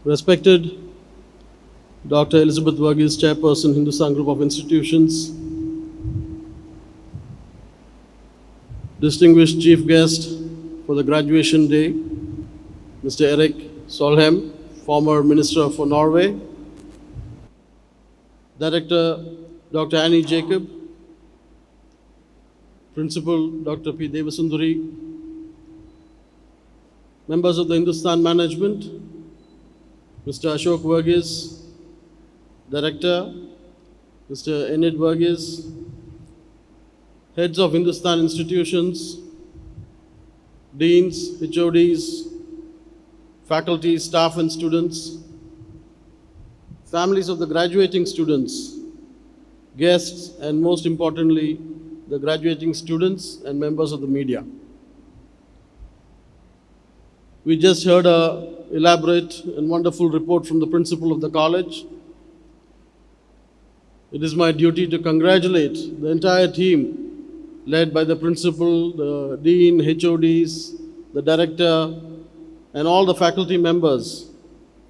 Respected Dr. Elizabeth Verghese, Chairperson, Hindustan Group of Institutions, distinguished chief guest for the graduation day, Mr. Erik Solheim, former Minister for Norway, Director Dr. Annie Jacob, Principal Dr. P. Devasundari, members of the Hindustan management, Mr. Ashok Verghese, Director, Mr. Anand Verghese, heads of Hindustan institutions, deans, HODs, faculty, staff and students, families of the graduating students, guests, and most importantly, the graduating students and members of the media. We just heard an elaborate and wonderful report from the principal of the college. It is my duty to congratulate the entire team led by the principal, the dean, HODs, the director, and all the faculty members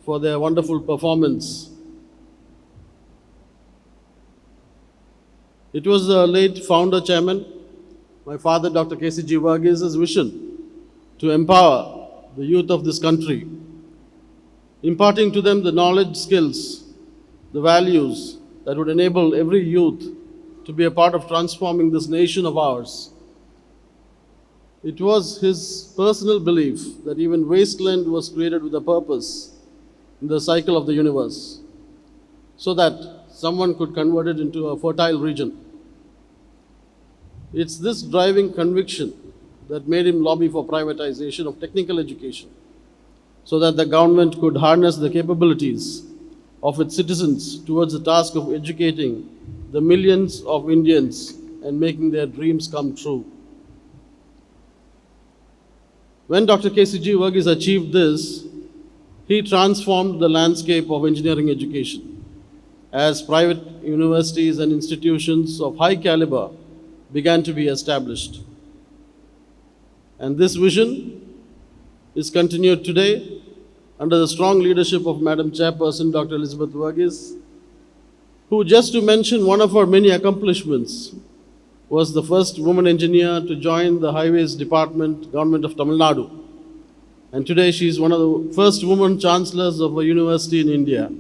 for their wonderful performance. It was the late founder chairman, my father, Dr. KCG Verghese's vision to empower the youth of this country, imparting to them the knowledge, skills, the values that would enable every youth to be a part of transforming this nation of ours. It was his personal belief that even wasteland was created with a purpose in the cycle of the universe, so that someone could convert it into a fertile region. It's this driving conviction that made him lobby for privatization of technical education, so that the government could harness the capabilities of its citizens towards the task of educating the millions of Indians and making their dreams come true. When Dr. KCG Verghese achieved this, he transformed the landscape of engineering education as private universities and institutions of high caliber began to be established. And this vision is continued today under the strong leadership of Madam Chairperson Dr. Elizabeth Verghese, who, just to mention one of her many accomplishments, was the first woman engineer to join the Highways Department, Government of Tamil Nadu. And today she is one of the first women chancellors of a university in India.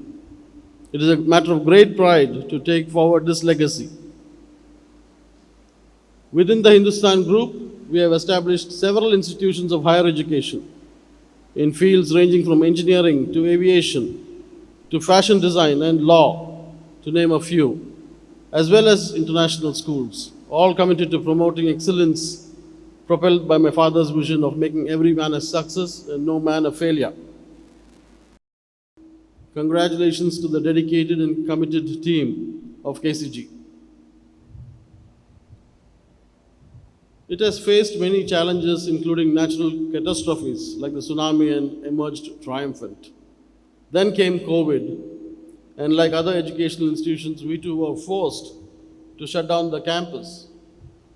It is a matter of great pride to take forward this legacy. Within the Hindustan Group, we have established several institutions of higher education in fields ranging from engineering to aviation to fashion design and law, to name a few, as well as international schools, all committed to promoting excellence, propelled by my father's vision of making every man a success and no man a failure. Congratulations to the dedicated and committed team of KCG. It has faced many challenges, including natural catastrophes like the tsunami, and emerged triumphant. Then came COVID, and like other educational institutions, we too were forced to shut down the campus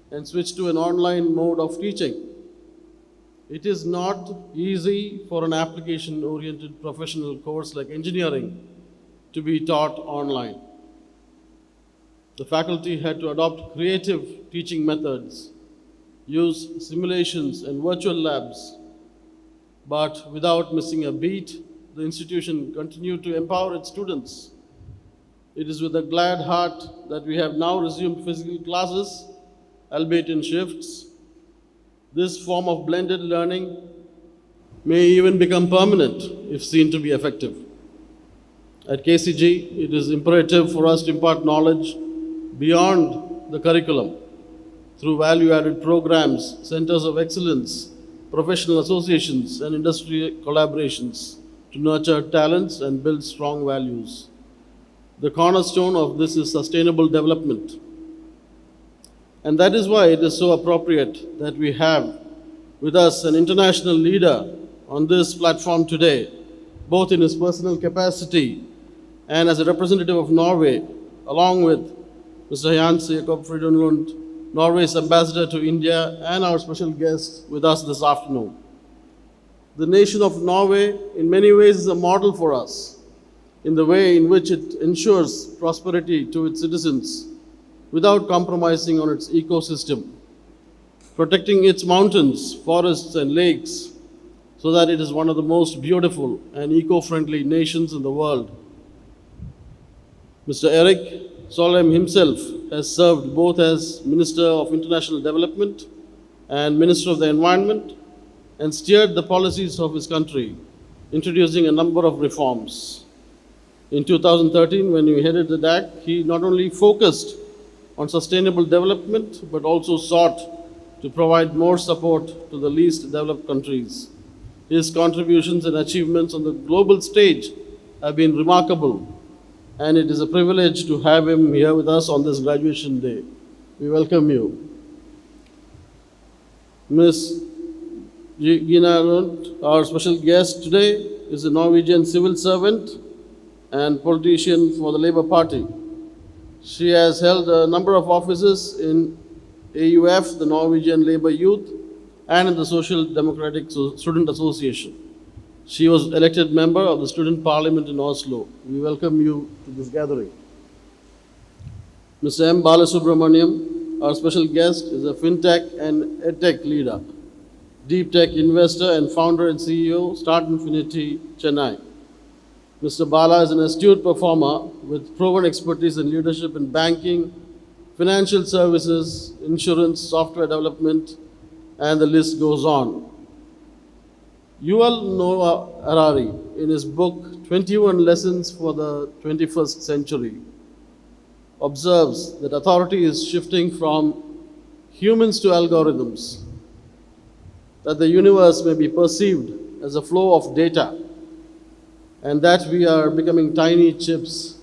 and switch to an online mode of teaching. It is not easy for an application-oriented professional course like engineering to be taught online. The faculty had to adopt creative teaching methods, use simulations and virtual labs, but without missing a beat, the institution continued to empower its students. It is with a glad heart that we have now resumed physical classes, albeit in shifts. This form of blended learning may even become permanent if seen to be effective. At KCG, it is imperative for us to impart knowledge beyond the curriculum through value-added programs, centers of excellence, professional associations, and industry collaborations to nurture talents and build strong values. The cornerstone of this is sustainable development. And that is why it is so appropriate that we have with us an international leader on this platform today, both in his personal capacity and as a representative of Norway, along with Mr. Hans Jakob Frydenlund, Norway's ambassador to India, and our special guest with us this afternoon. The nation of Norway, in many ways, is a model for us in the way in which it ensures prosperity to its citizens without compromising on its ecosystem, protecting its mountains, forests, and lakes so that it is one of the most beautiful and eco-friendly nations in the world. Mr. Erik Solheim himself has served both as Minister of International Development and Minister of the Environment and steered the policies of his country, introducing a number of reforms. In 2013, when he headed the DAC, he not only focused on sustainable development but also sought to provide more support to the least developed countries. His contributions and achievements on the global stage have been remarkable, and it is a privilege to have him here with us on this graduation day. We welcome you. Ms. Gina, Lund, our special guest today, is a Norwegian civil servant and politician for the Labour Party. She has held a number of offices in AUF, the Norwegian Labour Youth, and in the Social Democratic Student Association. She was elected member of the Student Parliament in Oslo. We welcome you to this gathering. Mr. M. Bala, our special guest, is a FinTech and EdTech leader, Deep Tech investor and founder and CEO, Stratinfinity, Chennai. Mr. Bala is an astute performer with proven expertise in leadership in banking, financial services, insurance, software development, and the list goes on. Yuval Noah Harari, in his book 21 Lessons for the 21st Century, observes that authority is shifting from humans to algorithms, that the universe may be perceived as a flow of data, and that we are becoming tiny chips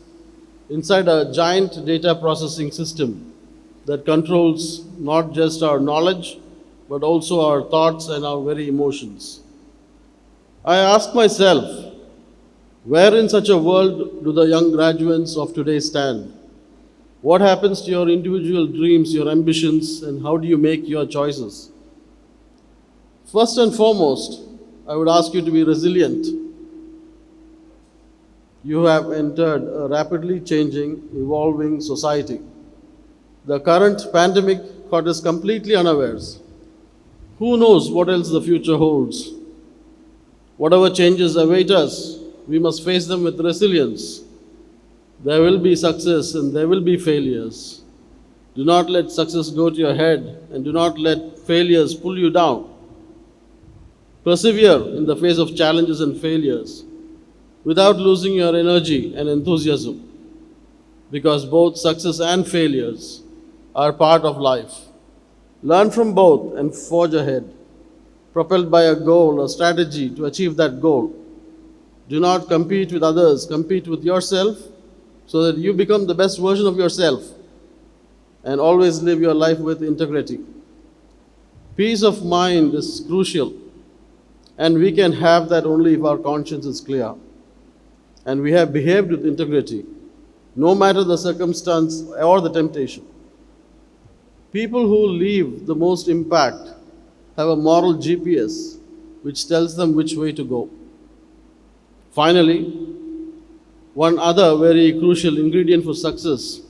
inside a giant data processing system that controls not just our knowledge, but also our thoughts and our very emotions. I ask myself, where in such a world do the young graduates of today stand? What happens to your individual dreams, your ambitions, and how do you make your choices? First and foremost, I would ask you to be resilient. You have entered a rapidly changing, evolving society. The current pandemic caught us completely unawares. Who knows what else the future holds? Whatever changes await us, we must face them with resilience. There will be success and there will be failures. Do not let success go to your head and do not let failures pull you down. Persevere in the face of challenges and failures without losing your energy and enthusiasm, because both success and failures are part of life. Learn from both and forge ahead, propelled by a goal, a strategy to achieve that goal. Do not compete with others, compete with yourself so that you become the best version of yourself, and always live your life with integrity. Peace of mind is crucial, and we can have that only if our conscience is clear and we have behaved with integrity, no matter the circumstance or the temptation. People who leave the most impact have a moral GPS which tells them which way to go. Finally, one other very crucial ingredient for success.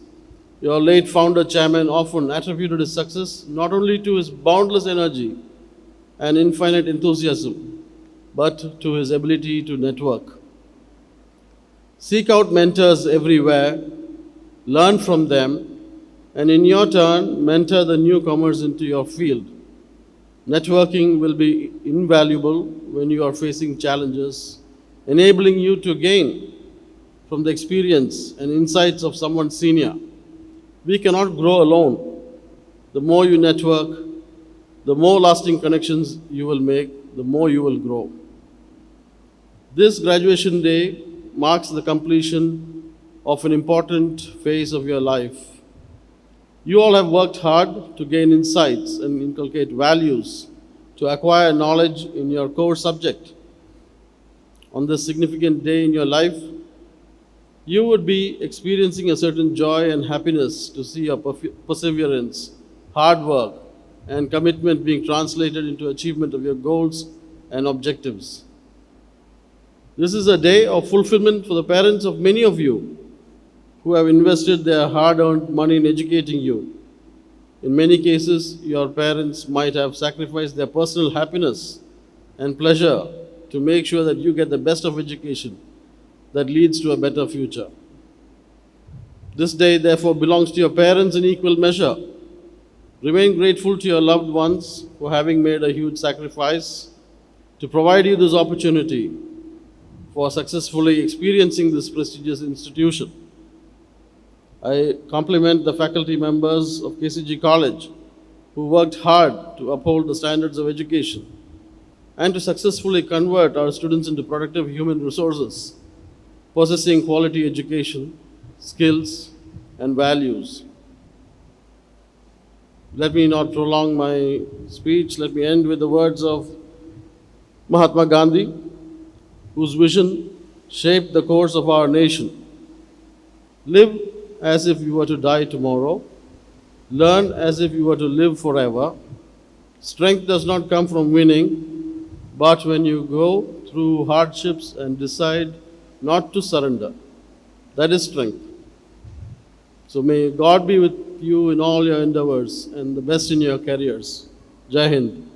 Your late founder chairman often attributed his success not only to his boundless energy and infinite enthusiasm, but to his ability to network. Seek out mentors everywhere, learn from them, and in your turn, mentor the newcomers into your field. Networking will be invaluable when you are facing challenges, enabling you to gain from the experience and insights of someone senior. We cannot grow alone. The more you network, the more lasting connections you will make, the more you will grow. This graduation day marks the completion of an important phase of your life. You all have worked hard to gain insights and inculcate values, to acquire knowledge in your core subject. On this significant day in your life, you would be experiencing a certain joy and happiness to see your perseverance, hard work, and commitment being translated into achievement of your goals and objectives. This is a day of fulfillment for the parents of many of you who have invested their hard earned money in educating you. In many cases, your parents might have sacrificed their personal happiness and pleasure to make sure that you get the best of education that leads to a better future. This day, therefore, belongs to your parents in equal measure. Remain grateful to your loved ones for having made a huge sacrifice to provide you this opportunity for successfully experiencing this prestigious institution. I compliment the faculty members of KCG College who worked hard to uphold the standards of education and to successfully convert our students into productive human resources, possessing quality education, skills, and values. Let me not prolong my speech. Let me end with the words of Mahatma Gandhi, whose vision shaped the course of our nation. Live as if you were to die tomorrow. Learn as if you were to live forever. Strength does not come from winning, but when you go through hardships and decide not to surrender. That is strength. So may God be with you in all your endeavors and the best in your careers. Jai Hind.